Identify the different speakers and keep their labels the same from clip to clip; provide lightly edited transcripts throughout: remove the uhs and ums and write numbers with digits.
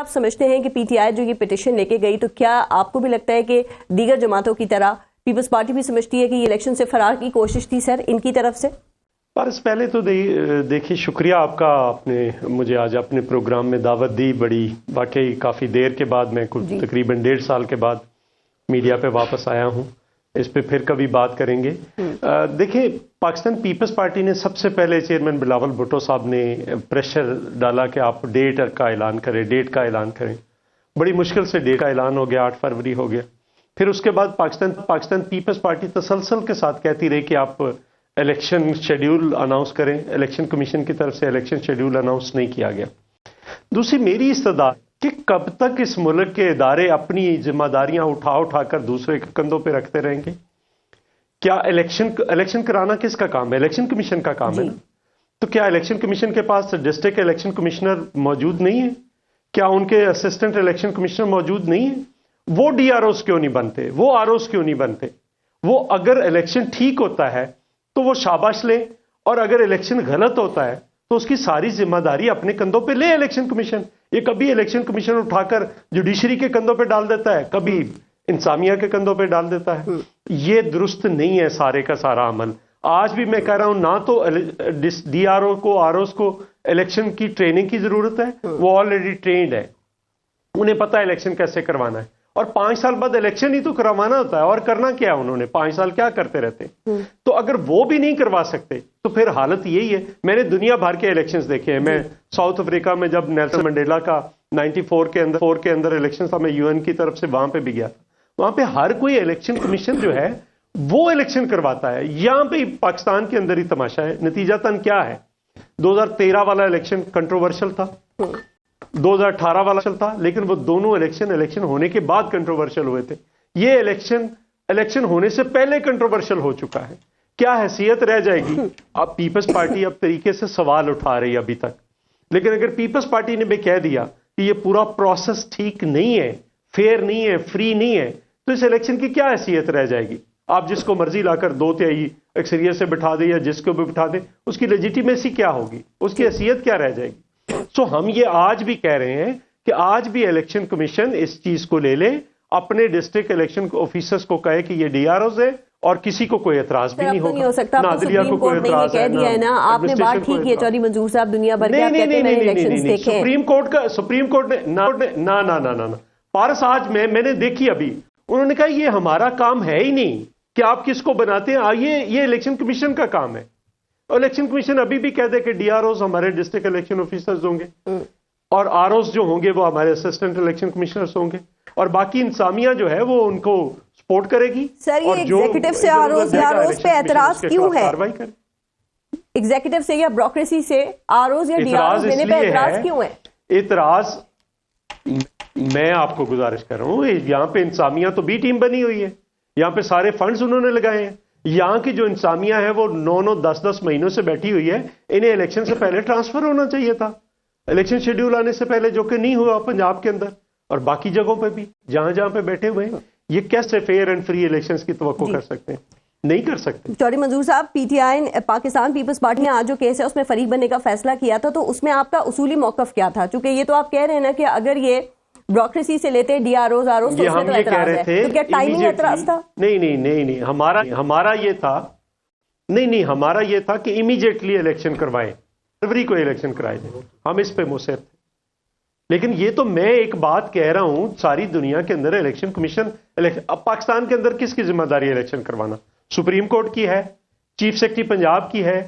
Speaker 1: आप समझते हैं कि पीटीआई जो ये पिटीशन लेके गई, तो क्या आपको भी लगता है कि दीगर जमातों की तरह पीपल्स पार्टी भी समझती है कि ये इलेक्शन से फरार की कोशिश थी सर इनकी तरफ से?
Speaker 2: बस पहले तो देखिए शुक्रिया आपका, आपने मुझे आज अपने प्रोग्राम में दावत दी। बड़ी वाकई काफ़ी देर के बाद मैं कुछ तकरीबन 1.5 साल के बाद मीडिया पे वापस आया हूँ। इस पे फिर कभी बात करेंगे। देखिए, पाकिस्तान पीपल्स पार्टी ने सबसे पहले चेयरमैन बिलावल भुट्टो साहब ने प्रेशर डाला कि आप डेट का ऐलान करें। बड़ी मुश्किल से डेट का ऐलान हो गया, 8 फरवरी हो गया। फिर उसके बाद पाकिस्तान पीपल्स पार्टी तसलसल के साथ कहती रही कि आप इलेक्शन शेड्यूल अनाउंस करें। इलेक्शन कमीशन की तरफ से इलेक्शन शेड्यूल अनाउंस नहीं किया गया। दूसरी मेरी इस्तदा कि कब तक इस मुल्क के इदारे अपनी जिम्मेदारियां उठाकर दूसरे के कंधों पे रखते रहेंगे? क्या इलेक्शन कराना किसका काम है? इलेक्शन कमीशन का काम है ना। तो क्या इलेक्शन कमीशन के पास डिस्ट्रिक्ट इलेक्शन कमिश्नर मौजूद नहीं है? क्या उनके असिस्टेंट इलेक्शन कमिश्नर मौजूद नहीं है? वो डीआरओस क्यों नहीं बनते? वो आरओस क्यों नहीं बनते? वो अगर इलेक्शन ठीक होता है तो वो शाबाश ले, और अगर इलेक्शन गलत होता है तो उसकी सारी जिम्मेदारी अपने कंधों पे ले इलेक्शन कमीशन। ये कभी इलेक्शन कमीशन उठाकर जुडिशरी के कंधों पे डाल देता है, कभी इंसामिया के कंधों पे डाल देता है। ये दुरुस्त नहीं है सारे का सारा अमल। आज भी मैं कह रहा हूं, ना तो डीआरओ को आरओस को इलेक्शन की ट्रेनिंग की जरूरत है, वो ऑलरेडी ट्रेंड है, उन्हें पता है इलेक्शन कैसे करवाना है। और 5 साल बाद इलेक्शन ही तो करवाना होता है, और करना क्या है उन्होंने? 5 साल क्या करते रहते? तो अगर वो भी नहीं करवा सकते तो फिर हालत यही है। मैंने दुनिया भर के इलेक्शंस देखे हैं। मैं साउथ अफ्रीका में जब नेल्सन मंडेला का 94 के अंदर इलेक्शन था, मैं यूएन की तरफ से वहां पे भी गया था। वहां पे हर कोई इलेक्शन कमीशन जो है वो इलेक्शन करवाता है। यहां पे पाकिस्तान के अंदर ही तमाशा है। नतीजातन क्या है? 2013 वाला इलेक्शन कंट्रोवर्शियल था, 2018 वाला चलता, लेकिन वो दोनों इलेक्शन होने के बाद कंट्रोवर्शियल हुए थे। ये इलेक्शन होने से पहले कंट्रोवर्शियल हो चुका है। क्या हैसियत रह जाएगी? अब पीपल्स पार्टी अब तरीके से सवाल उठा रही है अभी तक, लेकिन अगर पीपल्स पार्टी ने भी कह दिया कि ये पूरा प्रोसेस ठीक नहीं है, फेयर नहीं है, फ्री नहीं है, तो इस इलेक्शन की क्या हैसियत रह जाएगी? आप जिसको मर्जी लाकर 2/3 अक्सरियत से बिठा दे या जिसको भी बिठा दे, उसकी लेजिटिमेसी क्या होगी? उसकी हैसियत क्या रह जाएगी? सो हम ये आज भी कह रहे हैं कि आज भी इलेक्शन कमीशन इस चीज को ले ले, अपने डिस्ट्रिक्ट इलेक्शन ऑफिसर्स को कहे कि ये डीआरओ है, और किसी को कोई एतराज भी नहीं
Speaker 1: हो सकता। नादिलिया को कोई एतराज कह दिया है ना आपने, बात ठीक है चौधरी मंजूर साहब, दुनिया भर के आप कहते हैं मैंने इलेक्शंस देखे।
Speaker 2: सुप्रीम कोर्ट ने ना पारस आज मैंने देखी अभी, उन्होंने कहा ये हमारा काम है ही नहीं कि आप किसको बनाते हैं, ये इलेक्शन कमीशन का काम है। इलेक्शन कमीशन अभी भी कहते हैं कि डीआरओस हमारे डिस्ट्रिक्ट इलेक्शन ऑफिसर्स होंगे, और आरओस जो होंगे वो हमारे असिस्टेंट इलेक्शन कमिश्नर्स होंगे, और बाकी इंसामिया जो है वो उनको सपोर्ट करेगी।
Speaker 1: सर ये एग्जीक्यूटिव से आरओस पे एतराज क्यों है? एग्जीक्यूटिव से या ब्यूरोक्रेसी से आरओस या डीआरओस देने पे एतराज क्यों है?
Speaker 2: एतराज मैं आपको गुजारिश कर रहा हूं, यहां पे इंसामिया तो बी टीम बनी हुई है, यहां पे सारे फंड्स उन्होंने लगाए हैं। यहां की जो इंसामिया है वो 9-9, 10-10 महीनों से बैठी हुई है। इन्हें इलेक्शन से पहले ट्रांसफर होना चाहिए था, इलेक्शन शेड्यूल आने से पहले, जो कि नहीं हुआ पंजाब के अंदर और बाकी जगहों पे भी जहां जहां पे बैठे हुए हैं। ये कैसे फेयर एंड फ्री इलेक्शंस की तवक्को कर सकते हैं? नहीं कर सकते।
Speaker 1: चौधरी मंजूर साहब, पीटीआई पाकिस्तान पीपल्स पार्टी ने आज जो केस है उसमें फरीक बनने का फैसला किया था, तो उसमें आपका उसूली मौकफ क्या था? क्योंकि ये तो आप कह रहे हैं ना कि अगर ये ब्यूरोक्रेसी से लेते डीआरओ तो उसमें तो एतराज है, तो क्या टाइमिंग एतराज था?
Speaker 2: नहीं, हमारा ये था कि इमीडिएटली इलेक्शन करवाएं, फरवरी को इलेक्शन कराए जाए, हम इस पे मुसर थे। लेकिन ये तो मैं एक बात कह रहा हूं, सारी दुनिया के अंदर इलेक्शन कमीशन, अब पाकिस्तान के अंदर किसकी जिम्मेदारी है इलेक्शन करवाना? सुप्रीम कोर्ट की है, चीफ सेक्रेटरी पंजाब की है,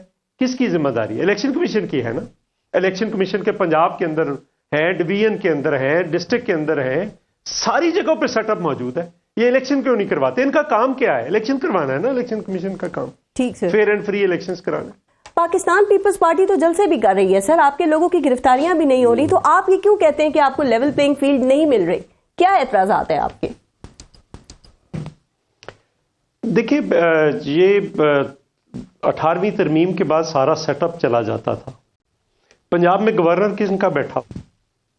Speaker 2: किसकी जिम्मेदारी? इलेक्शन कमीशन की है ना। इलेक्शन कमीशन के पंजाब के अंदर है, डिवीजन के अंदर है, डिस्ट्रिक्ट के अंदर है, सारी जगहों पे सेटअप मौजूद है। ये इलेक्शन क्यों नहीं करवाते? इनका काम क्या है? इलेक्शन करवाना है ना, इलेक्शन कमीशन का काम।
Speaker 1: ठीक है,
Speaker 2: फेयर एंड फ्री इलेक्शंस कराना।
Speaker 1: पाकिस्तान पीपल्स पार्टी तो जल्द से भी कर रही है सर, आपके लोगों की गिरफ्तारियां भी नहीं हो रही, तो आप ये क्यों कहते हैं कि आपको लेवल प्लेइंग फील्ड नहीं मिल रही? क्या एतराजात है आपके?
Speaker 2: देखिए, ये 18वीं तरमीम के बाद सारा सेटअप चला जाता था। पंजाब में गवर्नर किसका बैठा?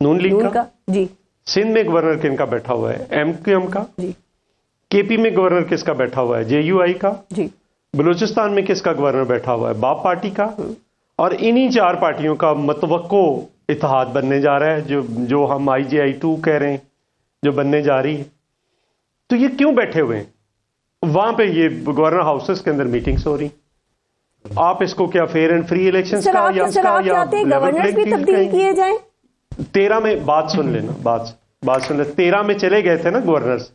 Speaker 2: नून लीग का
Speaker 1: जी।
Speaker 2: सिंध में गवर्नर किसका बैठा हुआ है? एमक्यूएम का
Speaker 1: जी।
Speaker 2: केपी में गवर्नर किसका बैठा हुआ है? जेयूआई का
Speaker 1: जी।
Speaker 2: बलूचिस्तान में किसका गवर्नर बैठा हुआ है? बाप पार्टी का। और इन्हीं 4 पार्टियों का मतवक्को इत्तेहाद बनने जा रहा है, जो हम IJI-2 कह रहे हैं, जो बनने जा रही है। तो ये क्यों बैठे हुए हैं वहां पे? ये गवर्नर हाउसेस के अंदर मीटिंग्स हो रही, आप इसको क्या फेयर एंड फ्री इलेक्शंस का या
Speaker 1: गवर्नर्स भी तब्दील किए जाएं?
Speaker 2: 13 में बात सुन लेना, बात सुन ले। 13 में चले गए थे ना गवर्नर्स,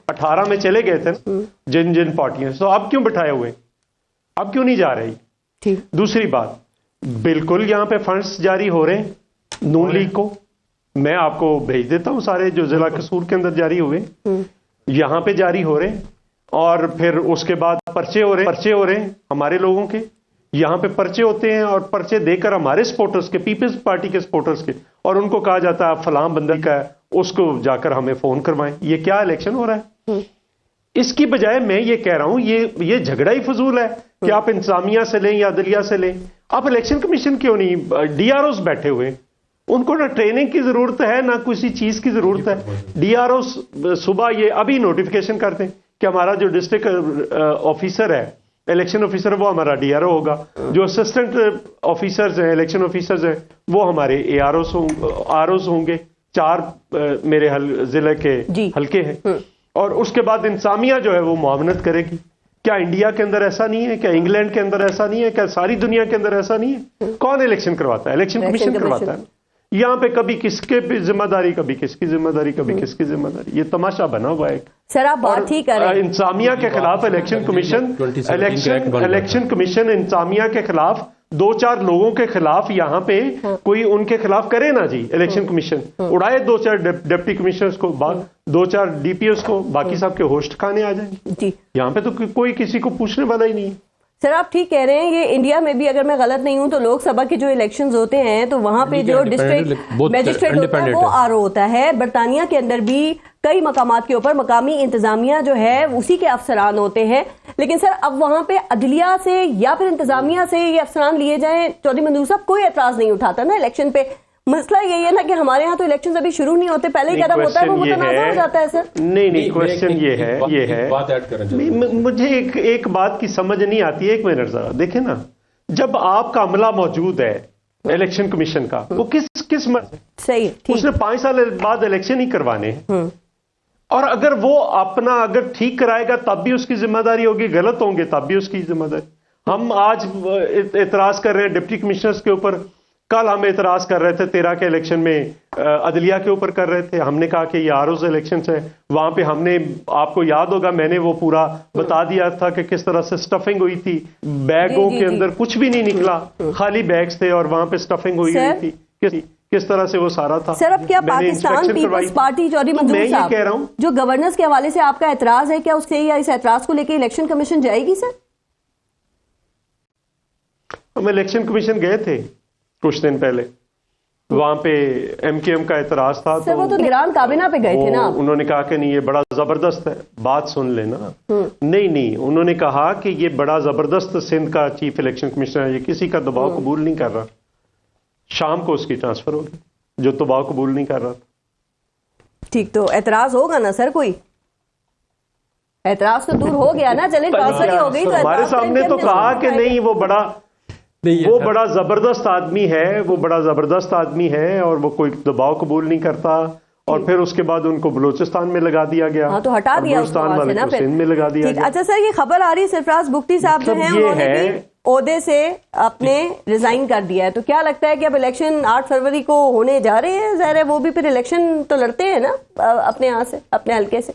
Speaker 2: 18 में चले गए थे ना जिन पार्टियों। तो अब क्यों बिठाए हुए, अब क्यों नहीं जा रही?
Speaker 1: ठीक। दूसरी
Speaker 2: बात, बिल्कुल यहाँ पे फंड्स जारी हो रहे हैं नून लीग को, मैं आपको भेज देता हूँ सारे जो जिला कसूर के अंदर जारी हुए, यहाँ पे जारी हो रहे हैं। और फिर उसके बाद पर्चे हो रहे हैं हमारे लोगों के, यहाँ पे पर्चे होते हैं और पर्चे देकर हमारे सपोर्टर्स के, पीपल्स पार्टी के सपोर्टर्स के, और उनको कहा जाता है फलां बंदा का है, उसको जाकर हमें फोन करवाएं। ये क्या इलेक्शन हो रहा है? इसकी बजाय मैं ये कह रहा हूं ये झगड़ा ही फजूल है कि आप इंतजामिया से लें या अदलिया से लें। आप इलेक्शन कमीशन क्यों नहीं, DROs बैठे हुए, उनको ना ट्रेनिंग की जरूरत है ना किसी चीज की जरूरत है। DROs सुबह ये अभी नोटिफिकेशन करते हैं कि हमारा जो डिस्ट्रिक्ट ऑफिसर है, इलेक्शन ऑफिसर, वो हमारा DRO होगा। जो असिस्टेंट ऑफिसर्स हैं, इलेक्शन ऑफिसर्स हैं, वो हमारे ROs होंगे। 4 मेरे जिले के हल्के हैं। और उसके बाद इंतजामिया जो है वो मुआवनत करेगी। क्या इंडिया के अंदर ऐसा नहीं है? क्या इंग्लैंड के अंदर ऐसा नहीं है? क्या सारी दुनिया के अंदर ऐसा नहीं है? कौन इलेक्शन करवाता है? इलेक्शन कमीशन करवाता है। यहाँ पे कभी किसके जिम्मेदारी, कभी किसकी जिम्मेदारी, कभी किसकी जिम्मेदारी, ये तमाशा बना हुआ है।
Speaker 1: सर आप बात ठीक कर रहे हैं।
Speaker 2: इंतजामिया के खिलाफ इलेक्शन कमीशन इंतजामिया के खिलाफ 2-4 लोगों के खिलाफ यहाँ पे कोई उनके खिलाफ करे ना जी। इलेक्शन कमीशन उड़ाए 2-4 डिप्टी कमिश्नर्स को, 2-4 DPOs को, बाकी सब के होस्ट खाने आ जाएंगे। यहाँ पे तो कोई किसी को पूछने वाला ही नहीं है।
Speaker 1: सर आप ठीक कह रहे हैं। ये इंडिया में भी, अगर मैं गलत नहीं हूं, तो लोकसभा के जो इलेक्शंस होते हैं तो वहां पे जो डिस्ट्रिक्ट मैजिस्ट्रेट होता है वो RO होता है। बरतानिया के अंदर भी कई मकामात के ऊपर मकामी इंतजामिया जो है उसी के अफसरान होते हैं। लेकिन सर अब वहां पे अदलिया से या फिर इंतजामिया से ये अफसरान लिए जाएं, चौधरी मंजूर साहब कोई एतराज नहीं उठाता ना इलेक्शन पे। मसला यही है ना कि हमारे यहाँ तो इलेक्शन अभी शुरू नहीं होते, पहले ही कदम होता है वो मुतनाज़ा हो जाता है। सर
Speaker 2: नहीं, क्वेश्चन ये है
Speaker 3: बात ऐड करना,
Speaker 2: मुझे एक बात की समझ नहीं आती है। एक मिनट जरा देखें ना, जब आपका अमला मौजूद है इलेक्शन कमीशन का, वो किस
Speaker 1: सही
Speaker 2: उसने 5 साल बाद इलेक्शन ही करवाने हैं। और अगर वो अपना अगर ठीक कराएगा तब भी उसकी जिम्मेदारी होगी, गलत होंगे तब भी उसकी जिम्मेदारी। हम आज एतराज कर रहे हैं डिप्टी कमिश्नर्स के ऊपर, कल हम एतराज कर रहे थे 13 के इलेक्शन में अदलिया के ऊपर कर रहे थे। हमने कहा कि ये ROs इलेक्शन है, वहां पे हमने, आपको याद होगा मैंने वो पूरा बता दिया था कि किस तरह से स्टफिंग हुई थी, बैगों के अंदर कुछ भी नहीं निकला, खाली बैग्स थे और वहां पे स्टफिंग हुई थी। किस तरह से वो सारा था।
Speaker 1: सर अब क्या पाकिस्तान पीपल्स पार्टी, चौधरी मंजूर साहब, कह रहा हूं जो गवर्नेंस के हवाले से आपका एतराज है, क्या उससे या इस एतराज को लेकर इलेक्शन कमीशन जाएगी? सर
Speaker 2: हम इलेक्शन कमीशन गए थे कुछ दिन पहले, वहां पे MKM का एतराज था।
Speaker 1: सर वो तो निगरान काबीना पे गए थे ना।
Speaker 2: उन्होंने कहा कि नहीं ये बड़ा जबरदस्त है। बात सुन लेना। नहीं, उन्होंने कहा कि ये बड़ा जबरदस्त, सिंध का चीफ इलेक्शन कमिश्नर है, ये किसी का दबाव कबूल नहीं कर रहा। शाम को उसकी ट्रांसफर होगी, जो दबाव कबूल नहीं कर रहा था।
Speaker 1: ठीक, तो एतराज होगा ना सर? कोई एतराज तो दूर हो गया ना, चले ट्रांसफर ही हो गई। तो
Speaker 2: हमारे सामने तो कहा कि नहीं वो बड़ा जबरदस्त आदमी है, वो बड़ा जबरदस्त आदमी है और वो कोई दबाव कबूल नहीं करता। और फिर उसके बाद उनको बलूचिस्तान में लगा दिया गया।
Speaker 1: हाँ, तो हटा दिया उसको वहां से ना, फिर
Speaker 2: सिंध में लगा दिया गया।
Speaker 1: अच्छा सर, ये खबर आ रही है सरफराज बुख्ती साहब जो हैं उन्होंने भी ओहदे से अपने रिजाइन कर दिया है। तो क्या लगता है कि अब इलेक्शन 8 फरवरी को होने जा रहे हैं? ज़ाहिर है वो भी फिर इलेक्शन तो लड़ते हैं ना अपने यहाँ से, अपने हल्के से।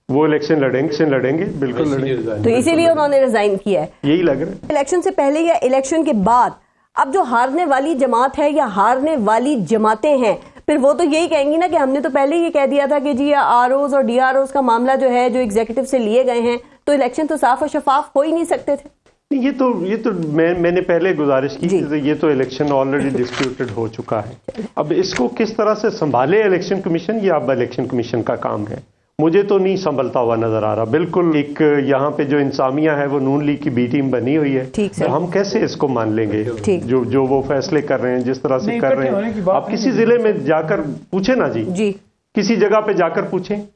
Speaker 2: वो इलेक्शन लड़ेंगे, बिल्कुल लड़ेंगे।
Speaker 1: तो इसीलिए उन्होंने रिजाइन किया है,
Speaker 2: यही लग रहा है।
Speaker 1: इलेक्शन से पहले या इलेक्शन के बाद अब जो हारने वाली जमात है या हारने वाली जमातें हैं, फिर वो तो यही कहेंगी ना कि हमने तो पहले ही कह दिया था कि जी ROs और DROs का मामला जो है, जो एग्जीक्यूटिव से लिए गए हैं, तो इलेक्शन तो साफ और शफाफ हो ही नहीं सकते थे।
Speaker 2: ये तो मैंने पहले गुजारिश की कि ये तो इलेक्शन ऑलरेडी डिस्प्यूटेड हो चुका है। अब इसको किस तरह से संभाले इलेक्शन कमीशन, ये अब इलेक्शन कमीशन का काम है। मुझे तो नहीं संभलता हुआ नजर आ रहा। बिल्कुल एक यहाँ पे जो इंसामिया है वो नून लीग की B टीम बनी हुई है, तो हम कैसे इसको मान लेंगे? जो वो फैसले कर रहे हैं, जिस तरह से कर रहे हैं। आप किसी जिले में जाकर पूछे ना जी, किसी जगह पे जाकर पूछें